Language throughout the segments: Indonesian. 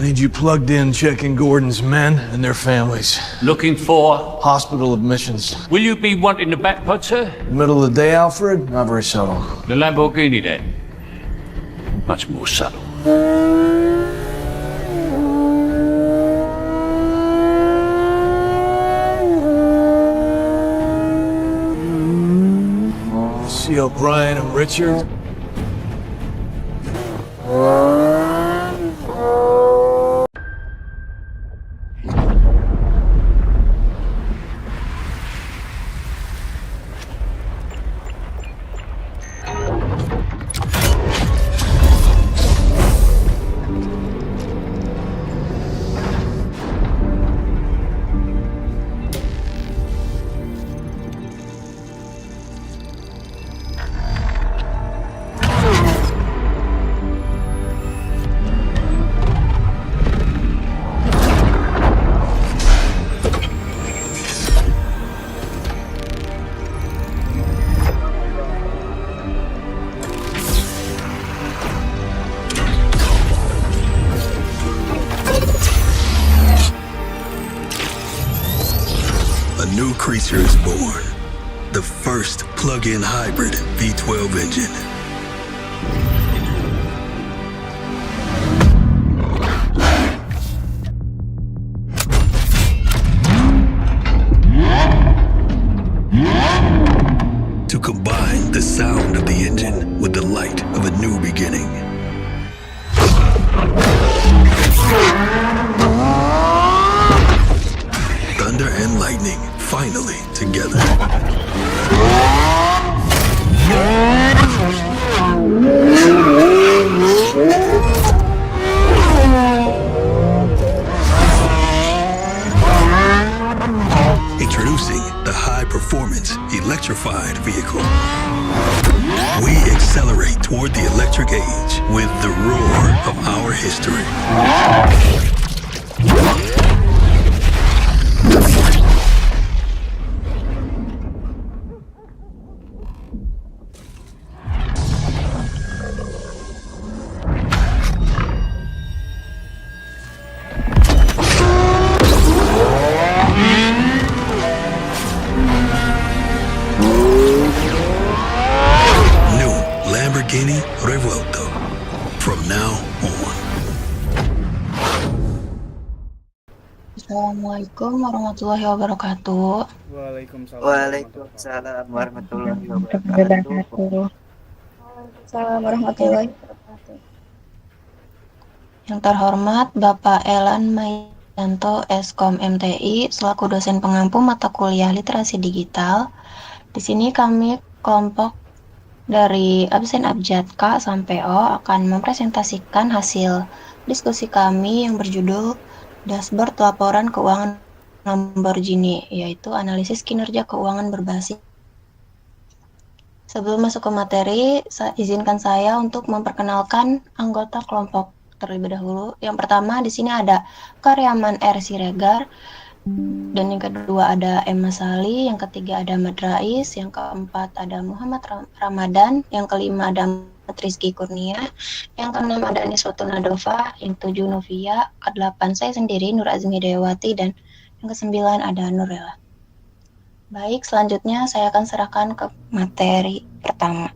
I need you plugged in checking Gordon's men and their families. Looking for? Hospital admissions. Will you be wanting the back pod, sir? Middle of the day, Alfred? Not very subtle. The Lamborghini, then? Much more subtle. See O'Brien and Richard? A new creature is born. The first plug-in hybrid V12 engine. To combine the sound of the engine with the light of a new beginning. Thunder and lightning finally together. Introducing the high-performance electrified vehicle. We accelerate toward the electric age with the roar of our history. Lamborghini Revuelto. From now on. Assalamualaikum warahmatullahi wabarakatuh. Waalaikumsalam warahmatullahi wabarakatuh. Waalaikumsalam warahmatullahi wabarakatuh. Yang terhormat Bapak Elan Mayanto, Eskom MTI, selaku dosen pengampu mata kuliah literasi digital. Di sini kami kelompok dari absen abjad K sampai O akan mempresentasikan hasil diskusi kami yang berjudul Dashboard Laporan Keuangan Lamborghini, yaitu analisis kinerja keuangan berbasis. Sebelum masuk ke materi, izinkan saya untuk memperkenalkan anggota kelompok terlebih dahulu. Yang pertama di sini ada Karyaman R. Siregar, dan yang kedua ada Emma Sali, yang ketiga ada Ahmad Rais, yang keempat ada Muhammad Ramadan, yang kelima ada Muhammad Rizky Kurnia, yang keenam ada Niswatun Nadova, yang ketujuh Novia, kedelapan saya sendiri Nur Azmi Dewati, dan yang kesembilan ada Nurella. Baik, selanjutnya saya akan serahkan ke materi pertama.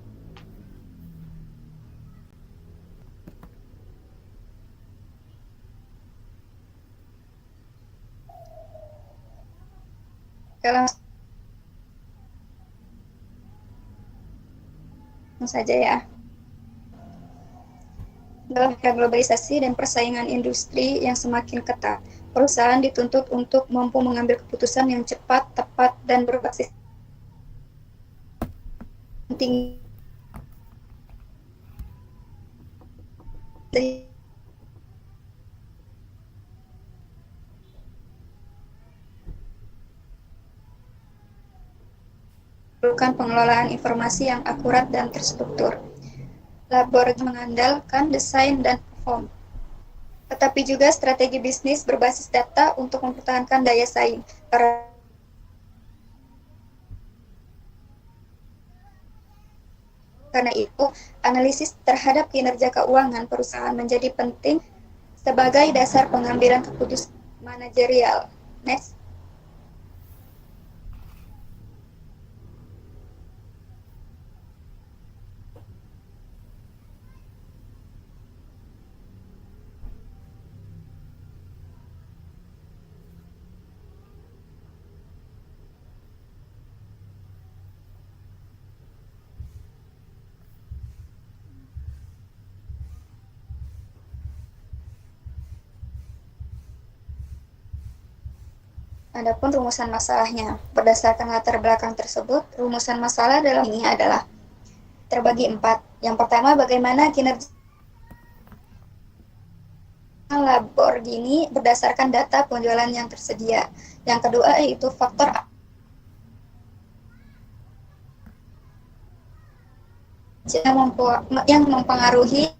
Langsung saja ya. Dalam era globalisasi dan persaingan industri yang semakin ketat, perusahaan dituntut untuk mampu mengambil keputusan yang cepat, tepat, dan berbasis tinggi. Perlukan pengelolaan informasi yang akurat dan terstruktur. Laboratoris mengandalkan desain dan perform, tetapi juga strategi bisnis berbasis data untuk mempertahankan daya saing. Karena itu, analisis terhadap kinerja keuangan perusahaan menjadi penting sebagai dasar pengambilan keputusan manajerial. Next. Adapun rumusan masalahnya, berdasarkan latar belakang tersebut, rumusan masalah dalam ini adalah terbagi 4. Yang pertama, bagaimana kinerja Lamborghini berdasarkan data penjualan yang tersedia. Yang kedua, yaitu faktor yang mempengaruhi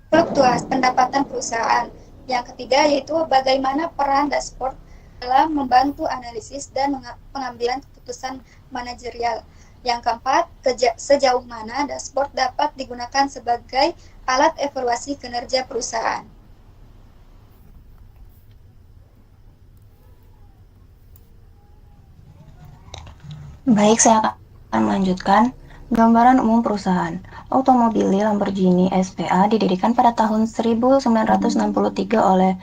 fluktuasi pendapatan perusahaan. Yang ketiga yaitu bagaimana peran dashboard dalam membantu analisis dan pengambilan keputusan manajerial. Yang keempat, sejauh mana dashboard dapat digunakan sebagai alat evaluasi kinerja perusahaan. Baik, saya akan melanjutkan. Gambaran umum perusahaan. Automobili Lamborghini SPA didirikan pada tahun 1963 oleh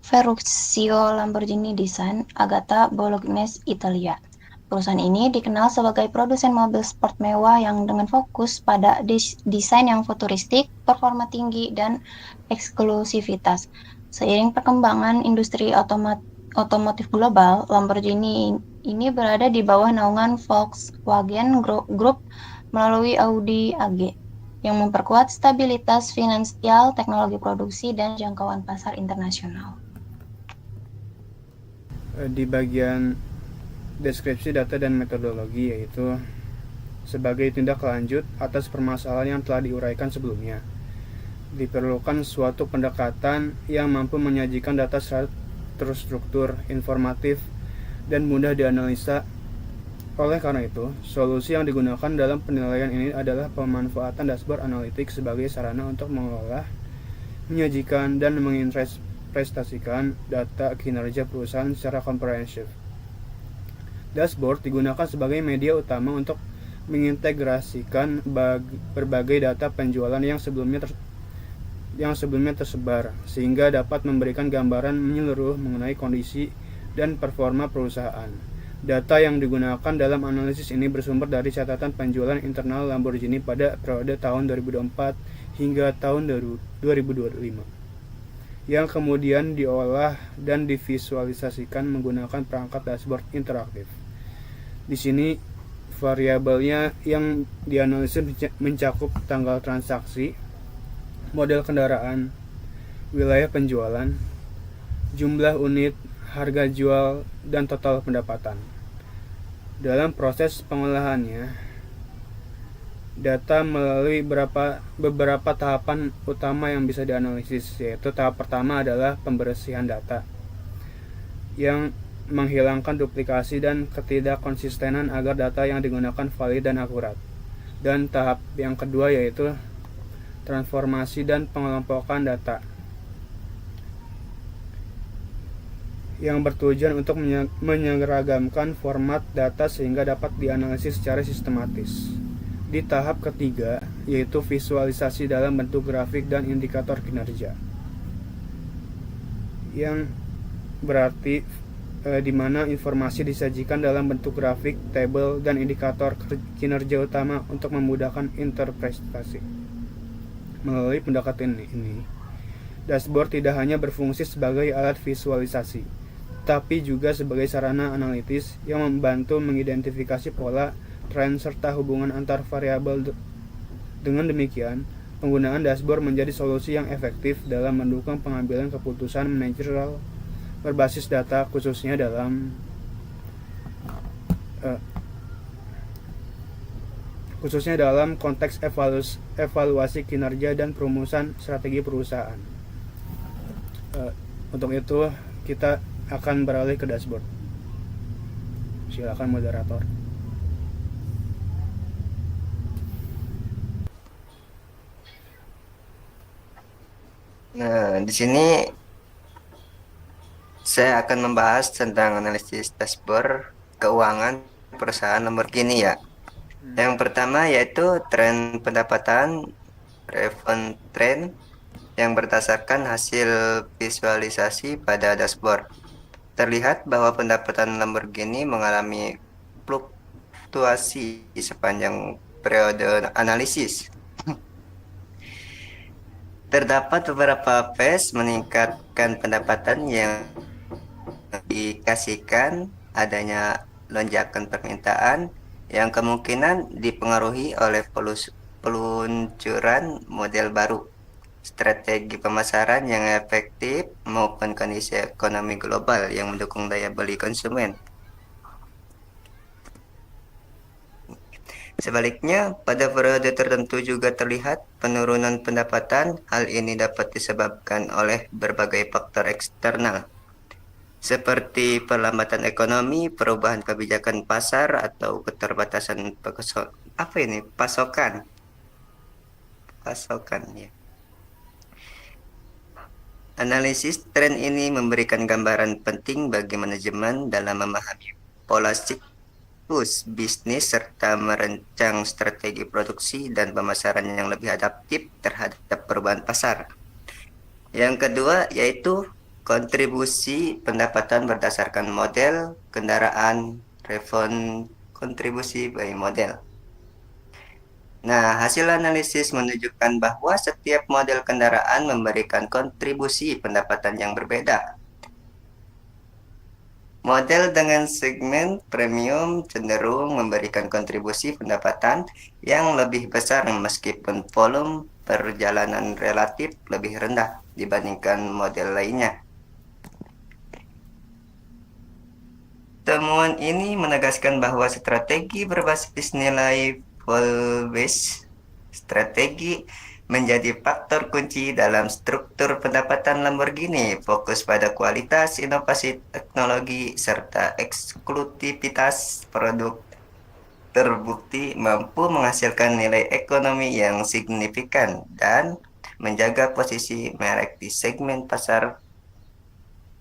Ferruccio Lamborghini Design, Agata, Bolognese, Italia. Perusahaan ini dikenal sebagai produsen mobil sport mewah yang dengan fokus pada desain yang futuristik, performa tinggi, dan eksklusivitas. Seiring perkembangan industri otomotif global, Lamborghini ini berada di bawah naungan Volkswagen Group melalui Audi AG yang memperkuat stabilitas finansial, teknologi produksi, dan jangkauan pasar internasional. Di bagian deskripsi data dan metodologi, yaitu sebagai tindak lanjut atas permasalahan yang telah diuraikan sebelumnya, diperlukan suatu pendekatan yang mampu menyajikan data terstruktur, informatif, dan mudah dianalisa. Oleh karena itu, solusi yang digunakan dalam penilaian ini adalah pemanfaatan dashboard analitik sebagai sarana untuk mengolah, menyajikan, dan menginterpretasikan data kinerja perusahaan secara komprehensif. Dashboard digunakan sebagai media utama untuk mengintegrasikan berbagai data penjualan yang sebelumnya tersebar, sehingga dapat memberikan gambaran menyeluruh mengenai kondisi dan performa perusahaan. Data yang digunakan dalam analisis ini bersumber dari catatan penjualan internal Lamborghini pada periode tahun 2024 hingga tahun 2025, yang kemudian diolah dan divisualisasikan menggunakan perangkat dashboard interaktif. Di sini variabelnya yang dianalisis mencakup tanggal transaksi, model kendaraan, wilayah penjualan, jumlah unit, harga jual, dan total pendapatan. Dalam proses pengolahannya, data melalui beberapa tahapan utama yang bisa dianalisis, yaitu tahap pertama adalah pembersihan data yang menghilangkan duplikasi dan ketidakkonsistenan agar data yang digunakan valid dan akurat. Dan tahap yang kedua yaitu transformasi dan pengelompokan data yang bertujuan untuk menyeragamkan format data sehingga dapat dianalisis secara sistematis. Di tahap ketiga, yaitu visualisasi dalam bentuk grafik dan indikator kinerja, yang berarti di mana informasi disajikan dalam bentuk grafik, tabel, dan indikator kinerja utama untuk memudahkan interpretasi. Melalui pendekatan ini, dashboard tidak hanya berfungsi sebagai alat visualisasi, tapi juga sebagai sarana analitis yang membantu mengidentifikasi pola, tren, serta hubungan antar variabel. Dengan demikian, penggunaan dashboard menjadi solusi yang efektif dalam mendukung pengambilan keputusan manajerial berbasis data, khususnya dalam konteks evaluasi kinerja dan perumusan strategi perusahaan. Untuk itu, kita akan beralih ke dashboard. Silakan moderator. Nah, di sini saya akan membahas tentang analisis dashboard keuangan perusahaan Lamborghini ya. Yang pertama yaitu tren pendapatan revenue trend yang berdasarkan hasil visualisasi pada dashboard. Terlihat bahwa pendapatan Lamborghini mengalami fluktuasi sepanjang periode analisis. Terdapat beberapa phase meningkatkan pendapatan yang dikasihkan adanya lonjakan permintaan yang kemungkinan dipengaruhi oleh peluncuran model baru, strategi pemasaran yang efektif, maupun kondisi ekonomi global yang mendukung daya beli konsumen. Sebaliknya, pada periode tertentu juga terlihat penurunan pendapatan. Hal ini dapat disebabkan oleh berbagai faktor eksternal, seperti perlambatan ekonomi, perubahan kebijakan pasar, atau keterbatasan pasokan. Pasokan ya. Analisis tren ini memberikan gambaran penting bagi manajemen dalam memahami pola siklus bisnis serta merancang strategi produksi dan pemasaran yang lebih adaptif terhadap perubahan pasar. Yang kedua yaitu kontribusi pendapatan berdasarkan model kendaraan, revenue kontribusi by model. Nah, hasil analisis menunjukkan bahwa setiap model kendaraan memberikan kontribusi pendapatan yang berbeda. Model dengan segmen premium cenderung memberikan kontribusi pendapatan yang lebih besar meskipun volume perjalanan relatif lebih rendah dibandingkan model lainnya. Temuan ini menegaskan bahwa strategi berbasis nilai volume-based strategi menjadi faktor kunci dalam struktur pendapatan Lamborghini, fokus pada kualitas, inovasi teknologi, serta eksklusivitas produk terbukti mampu menghasilkan nilai ekonomi yang signifikan dan menjaga posisi merek di segmen pasar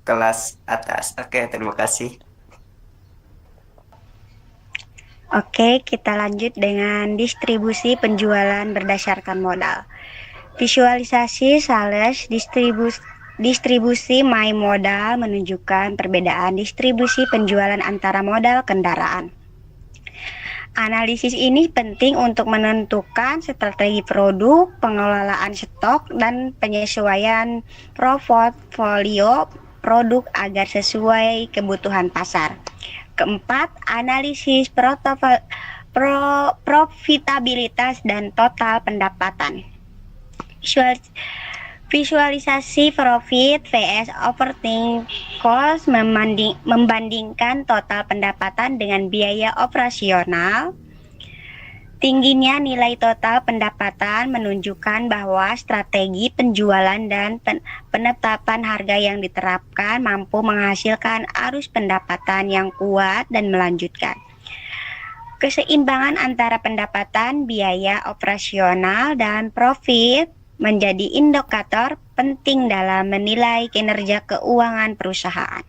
kelas atas. Oke, terima kasih. Oke, kita lanjut dengan distribusi penjualan berdasarkan modal. Visualisasi sales distribusi my modal menunjukkan perbedaan distribusi penjualan antara modal kendaraan. Analisis ini penting untuk menentukan strategi produk, pengelolaan stok, dan penyesuaian portfolio produk agar sesuai kebutuhan pasar. Keempat, analisis profitabilitas dan total pendapatan. Visualisasi profit vs operating cost membandingkan total pendapatan dengan biaya operasional. Tingginya nilai total pendapatan menunjukkan bahwa strategi penjualan dan penetapan harga yang diterapkan mampu menghasilkan arus pendapatan yang kuat dan melanjutkan. Keseimbangan antara pendapatan, biaya operasional, dan profit menjadi indikator penting dalam menilai kinerja keuangan perusahaan.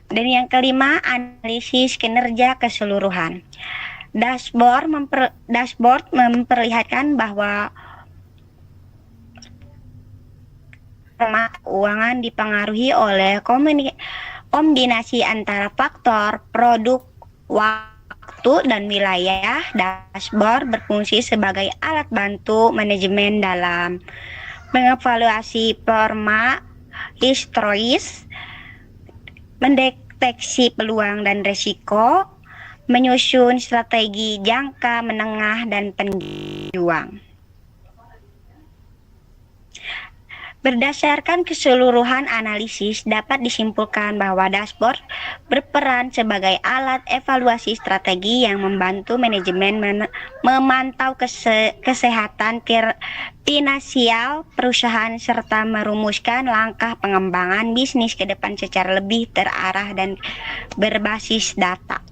Dan yang kelima, analisis kinerja keseluruhan. Dashboard memperlihatkan bahwa keuangan dipengaruhi oleh kombinasi antara faktor produk, waktu, dan wilayah. Dashboard berfungsi sebagai alat bantu manajemen dalam mengevaluasi performa historis, mendeteksi peluang dan risiko, menyusun strategi jangka menengah dan penjuang. Berdasarkan keseluruhan analisis, dapat disimpulkan bahwa dashboard berperan sebagai alat evaluasi strategi yang membantu manajemen memantau kesehatan finansial perusahaan serta merumuskan langkah pengembangan bisnis ke depan secara lebih terarah dan berbasis data.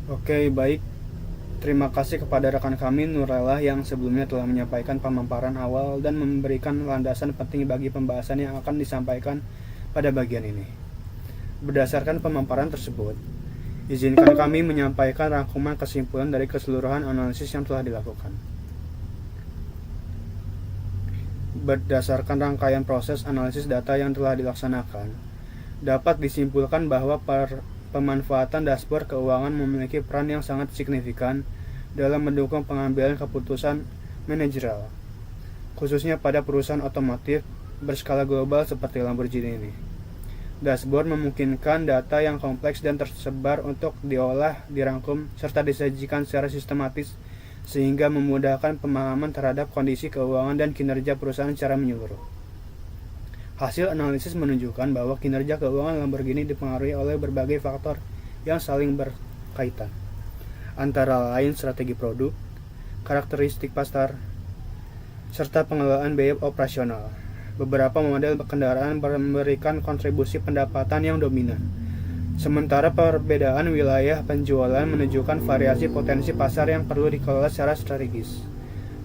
Oke, baik. Terima kasih kepada rekan kami Nurella yang sebelumnya telah menyampaikan pemaparan awal dan memberikan landasan penting bagi pembahasan yang akan disampaikan pada bagian ini. Berdasarkan pemaparan tersebut, izinkan kami menyampaikan rangkuman kesimpulan dari keseluruhan analisis yang telah dilakukan. Berdasarkan rangkaian proses analisis data yang telah dilaksanakan, dapat disimpulkan bahwa pemanfaatan dashboard keuangan memiliki peran yang sangat signifikan dalam mendukung pengambilan keputusan manajerial, khususnya pada perusahaan otomotif berskala global seperti Lamborghini ini. Dashboard memungkinkan data yang kompleks dan tersebar untuk diolah, dirangkum, serta disajikan secara sistematis sehingga memudahkan pemahaman terhadap kondisi keuangan dan kinerja perusahaan secara menyeluruh. Hasil analisis menunjukkan bahwa kinerja keuangan Lamborghini dipengaruhi oleh berbagai faktor yang saling berkaitan, antara lain strategi produk, karakteristik pasar, serta pengelolaan biaya operasional. Beberapa model kendaraan memberikan kontribusi pendapatan yang dominan, sementara perbedaan wilayah penjualan menunjukkan variasi potensi pasar yang perlu dikelola secara strategis.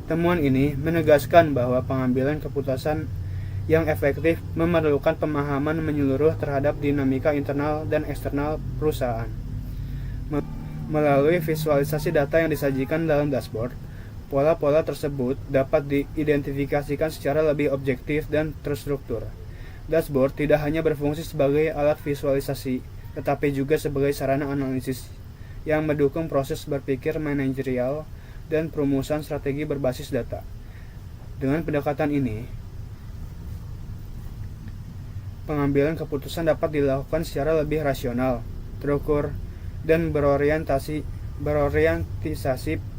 Temuan ini menegaskan bahwa pengambilan keputusan yang efektif memerlukan pemahaman menyeluruh terhadap dinamika internal dan eksternal perusahaan. Melalui visualisasi data yang disajikan dalam dashboard, pola-pola tersebut dapat diidentifikasikan secara lebih objektif dan terstruktur. Dashboard tidak hanya berfungsi sebagai alat visualisasi, tetapi juga sebagai sarana analisis yang mendukung proses berpikir manajerial dan perumusan strategi berbasis data. Dengan pendekatan ini, pengambilan keputusan dapat dilakukan secara lebih rasional, terukur, dan berorientisasi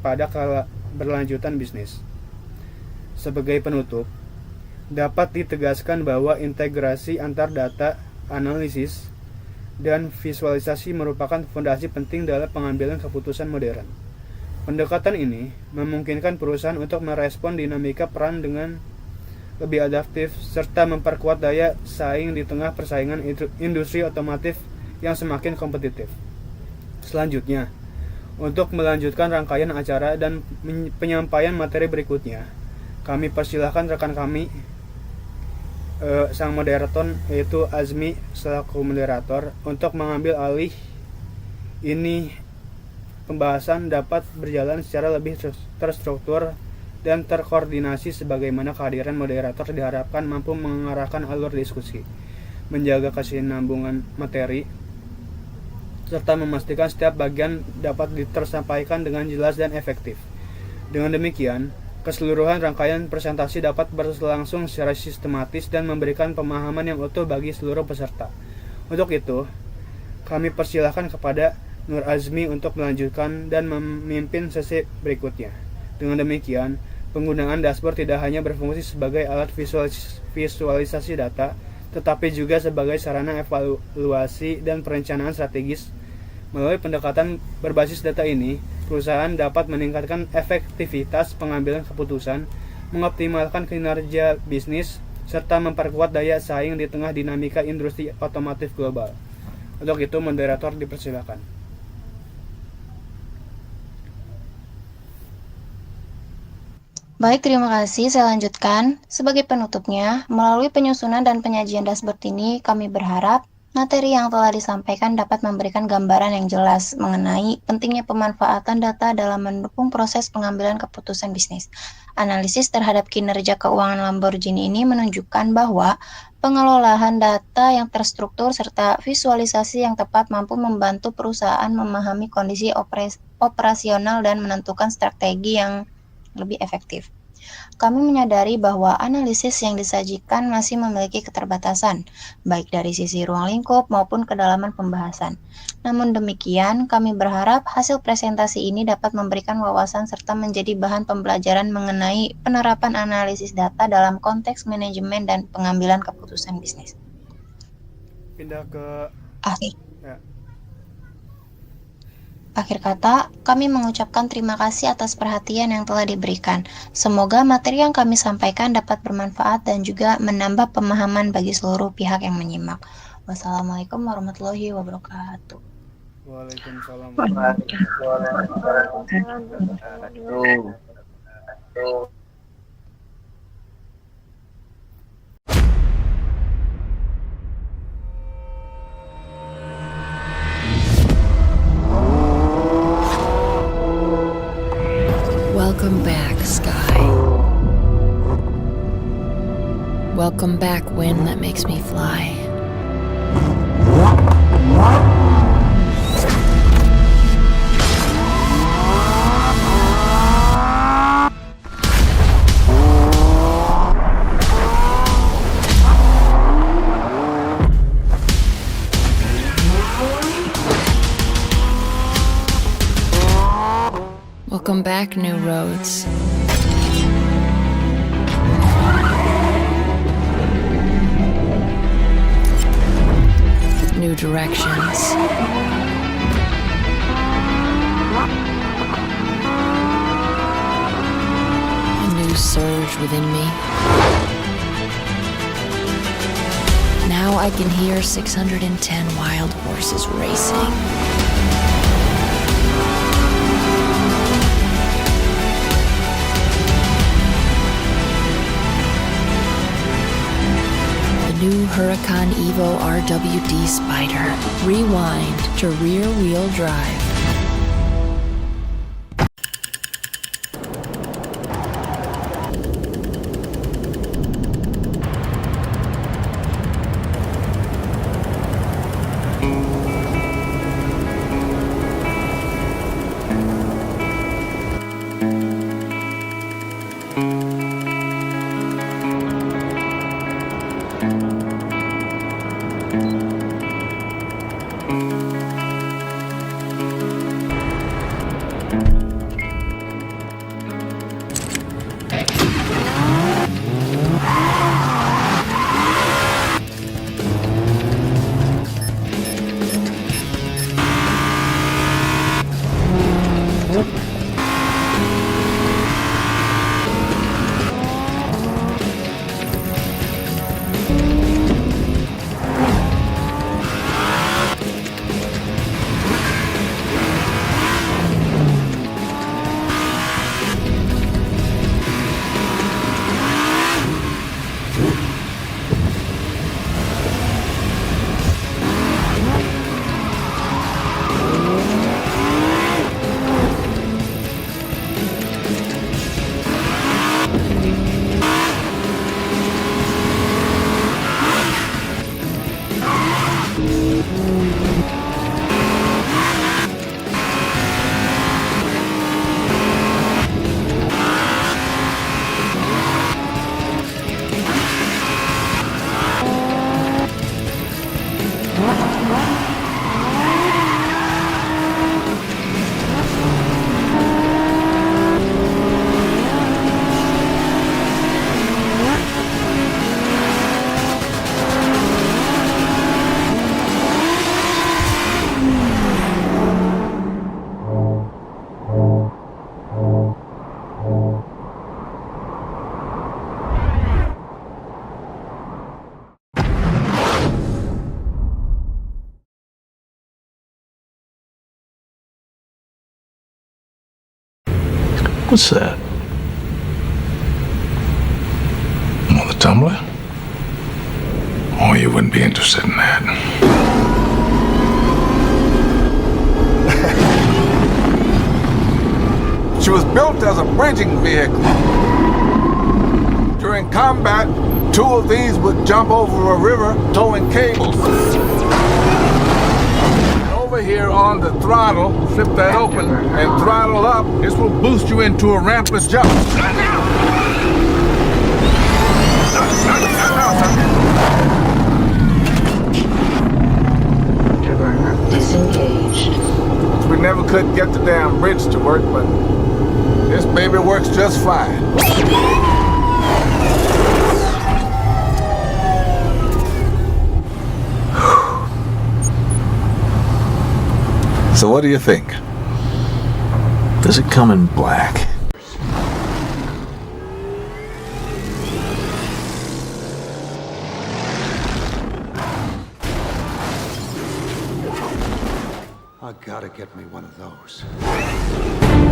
pada keberlanjutan bisnis. Sebagai penutup, dapat ditegaskan bahwa integrasi antar data, analisis, dan visualisasi merupakan fondasi penting dalam pengambilan keputusan modern. Pendekatan ini memungkinkan perusahaan untuk merespon dinamika peran dengan lebih adaptif, serta memperkuat daya saing di tengah persaingan industri otomotif yang semakin kompetitif. Selanjutnya, untuk melanjutkan rangkaian acara dan penyampaian materi berikutnya, kami persilahkan rekan kami, sang moderator yaitu Azmi selaku moderator, untuk mengambil alih. Ini pembahasan dapat berjalan secara lebih terstruktur dan terkoordinasi sebagaimana kehadiran moderator diharapkan mampu mengarahkan alur diskusi, menjaga kesinambungan materi, serta memastikan setiap bagian dapat tersampaikan dengan jelas dan efektif. Dengan demikian, keseluruhan rangkaian presentasi dapat berlangsung secara sistematis dan memberikan pemahaman yang utuh bagi seluruh peserta. Untuk itu, kami persilahkan kepada Nur Azmi untuk melanjutkan dan memimpin sesi berikutnya. Dengan demikian, penggunaan dashboard tidak hanya berfungsi sebagai alat visualisasi data, tetapi juga sebagai sarana evaluasi dan perencanaan strategis. Melalui pendekatan berbasis data ini, perusahaan dapat meningkatkan efektivitas pengambilan keputusan, mengoptimalkan kinerja bisnis, serta memperkuat daya saing di tengah dinamika industri otomotif global. Untuk itu, moderator dipersilakan. Baik, terima kasih. Saya lanjutkan. Sebagai penutupnya, melalui penyusunan dan penyajian dashboard ini, kami berharap materi yang telah disampaikan dapat memberikan gambaran yang jelas mengenai pentingnya pemanfaatan data dalam mendukung proses pengambilan keputusan bisnis. Analisis terhadap kinerja keuangan Lamborghini ini menunjukkan bahwa pengelolaan data yang terstruktur serta visualisasi yang tepat mampu membantu perusahaan memahami kondisi operasional dan menentukan strategi yang lebih efektif. Kami menyadari bahwa analisis yang disajikan masih memiliki keterbatasan, baik dari sisi ruang lingkup maupun kedalaman pembahasan. Namun demikian, kami berharap hasil presentasi ini dapat memberikan wawasan serta menjadi bahan pembelajaran mengenai penerapan analisis data dalam konteks manajemen dan pengambilan keputusan bisnis. Pindah ke Akhir kata, kami mengucapkan terima kasih atas perhatian yang telah diberikan. Semoga materi yang kami sampaikan dapat bermanfaat dan juga menambah pemahaman bagi seluruh pihak yang menyimak. Wassalamualaikum warahmatullahi wabarakatuh. Waalaikumsalam. Welcome back, sky. Welcome back, wind that makes me fly. Welcome back, new roads. New directions. A new surge within me. Now I can hear 610 wild horses racing. New Huracan Evo RWD Spider. Rewind to rear-wheel drive. What's that? Well, the tumbler? Oh, you wouldn't be interested in that. She was built as a bridging vehicle. During combat, 2 of these would jump over a river towing cables. Over here on the throttle, flip that open and throttle up. This will boost you into a rampless jump. Disengaged. We never could get the damn bridge to work, but this baby works just fine. So what do you think? Does it come in black? get me one of those.